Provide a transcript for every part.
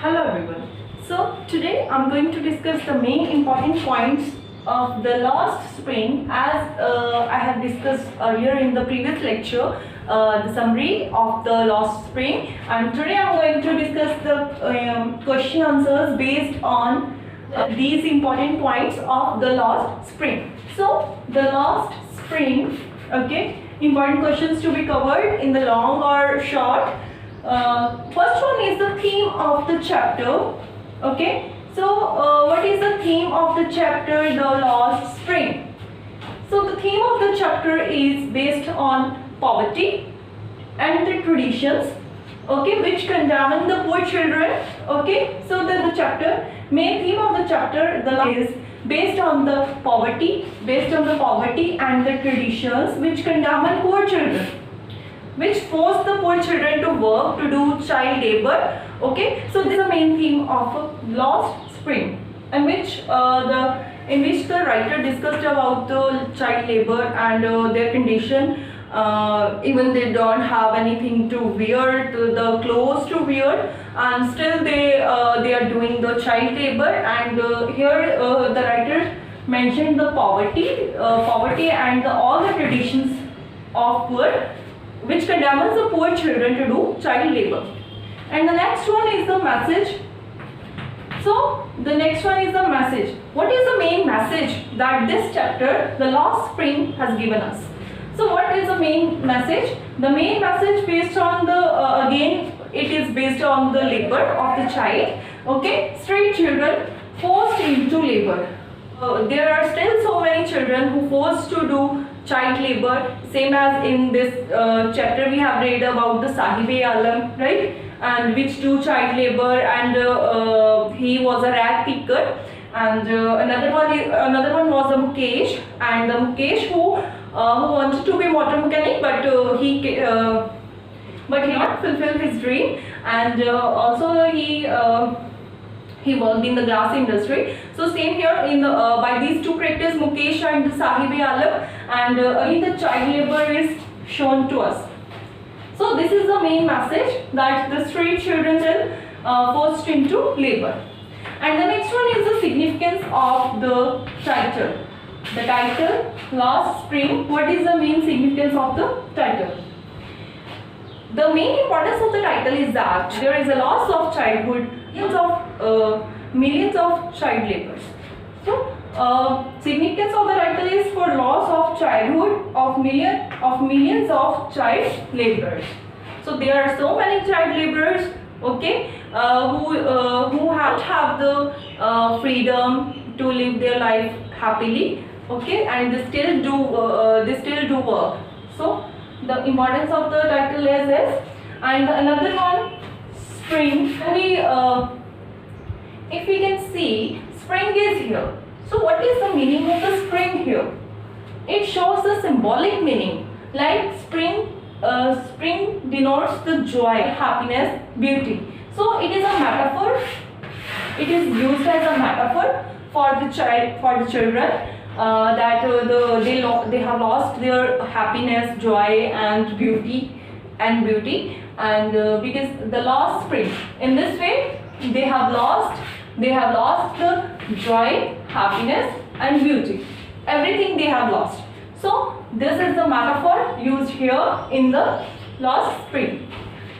Hello everyone. So today I'm going to discuss the main important points of the lost spring as I have discussed earlier in the previous lecture, the summary of the lost spring, and today I'm going to discuss the question answers based on these important points of the lost spring. So the lost spring, okay, important questions to be covered in the long or short. First one is the theme of the chapter. Okay, so what is the theme of the chapter, the lost spring? So the theme of the chapter is based on poverty and the traditions, okay, which condemn the poor children. Okay, so the chapter, main theme of the chapter is based on the poverty and the traditions which condemn poor children, which force the poor children to work, to do child labor. Okay, so this is the main theme of lost spring, in which the writer discussed about the child labor and their condition. Even they don't have anything to wear, the clothes to wear, and still they are doing the child labor. And here the writer mentioned the poverty and all the traditions of poor, which condemns the poor children to do child labor. And the next one is the message. So the next one is the message. What is the main message that this chapter, the lost spring, has given us? So what is the main message? The main message based on the again it is based on the labor of the child. Okay, street children forced into labor. There are still so many children who forced to do child labor, same as in this chapter we have read about the Sahib-e-Alam, right, and which do child labor, and he was a rag picker, and another one was a Mukesh, and the Mukesh who wanted to be motor mechanic, but he not fulfilled his dream, and also he worked in the glass industry. So same here in the by these two characters, Mukesh and Sahib-e-Alam, and again the child labor is shown to us. So this is the main message, that the street children are forced into labor. And the next one is the significance of the title. The title, Lost Spring. What is the main significance of the title? The main importance of the title is that there is a loss of childhood, millions of child laborers. So significance of the title is for loss of childhood of millions of child laborers. So there are so many child laborers, okay, who have the freedom to live their life happily, okay, and they still do work. So the importance of the title is this. And another one, spring. If we can see, spring is here. So what is the meaning of the spring here? It shows the symbolic meaning, like spring denotes the joy, happiness, beauty. So it is a metaphor. It is used as a metaphor for the children, that they have lost their happiness, joy, and beauty, and because the lost spring. In this way, they have lost the joy, happiness, and beauty. Everything they have lost. So this is the metaphor used here in the lost spring.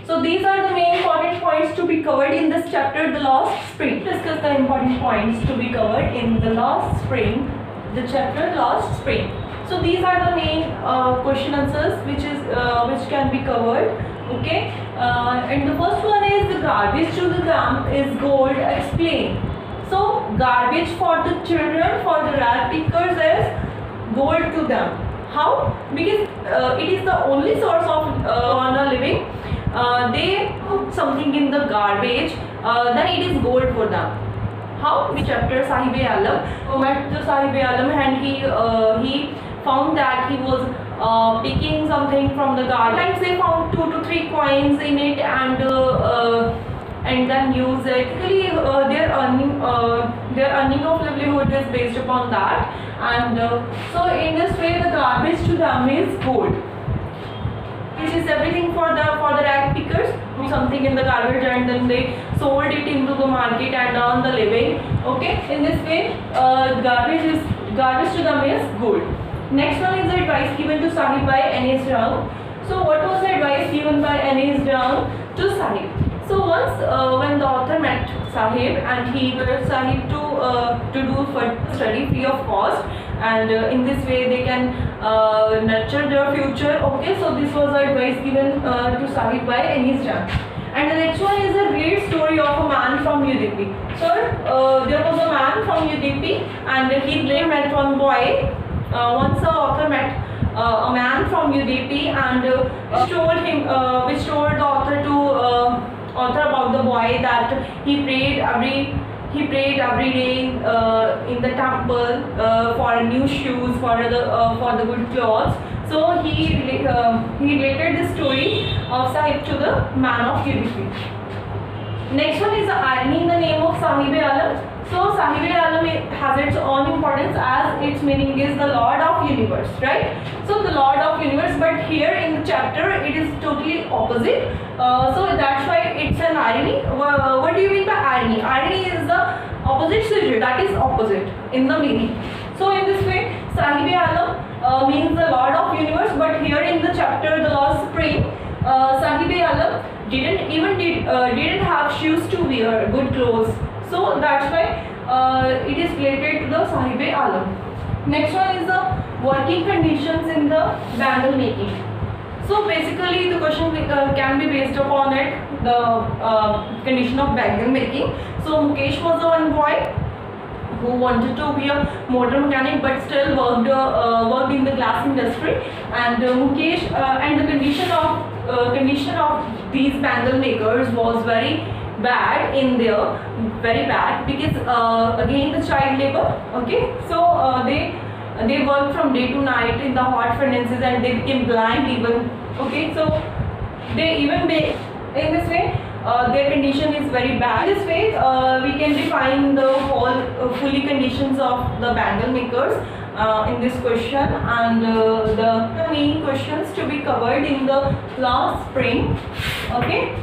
So these are the main important points to be covered in this chapter, the lost spring. Discuss the important points to be covered in the lost spring, the chapter lost spring. So these are the main question answers which can be covered. Okay, and the first one is the garbage to the dump is gold. Explain. So garbage for the children, for the rag pickers, is gold to them. How? Because it is the only source of on a living. They put something in the garbage, then it is gold for them. How? The chapter Sahib-e-Alam met the Sahib-e-Alam, and he found that he was picking something from the garbage. Sometimes they found 2 to 3 coins in it, and then use it. Actually, their earning of livelihood is based upon that, and so in this way the garbage to them is gold. This is everything for the rag pickers. Something in the garbage and then they sold it into the market and earn the living. Okay, in this way, garbage to them is good. Next one is the advice given to Sahib by Anis Rang. So what was the advice given by Anis Rang to Sahib? So once when the author met Sahib and he urged Sahib to do for study free of cost, and in this way they can nurture their future. Okay, so this was the advice given to Sahib by Anis Rang. And the next one is a great story of a man from UDP. So there was a man from UDP and he met one boy. Once the author met a man from UDP and which told the author author about the boy that he prayed every day in the temple for new shoes, for the good clothes. So he related the story of Sahib to the man of UDP. Next one is the irony in the name of Sahib-e-Alam. So Sahib-e-Alam has its own importance as its meaning is the Lord of Universe, right? So the Lord of Universe, but here in the chapter it is totally opposite. So that's why it's an irony. What do you mean by irony? Irony is the opposite sujet, that is opposite in the meaning. So in this way, Sahib-e-Alam means the Lord of Universe, but here in the chapter, the Lost Spring, Sahib-e-Alam didn't have shoes to wear, good clothes. So that's why it is related to the Sahib-e-Alam. Next one is the working conditions in the bangle making. So basically the question can be based upon it, the condition of bangle making. So Mukesh was the one boy who wanted to be a motor mechanic but still worked in the glass industry, and Mukesh and the condition of these bangle makers was very bad very bad because again the child labor. Okay, so they worked from day to night in the hot furnaces and they became blind even. Okay, so they even in this way their condition is very bad. This way we can define the whole fully conditions of the bangle makers in this question, and the main questions to be covered in the last spring. Okay.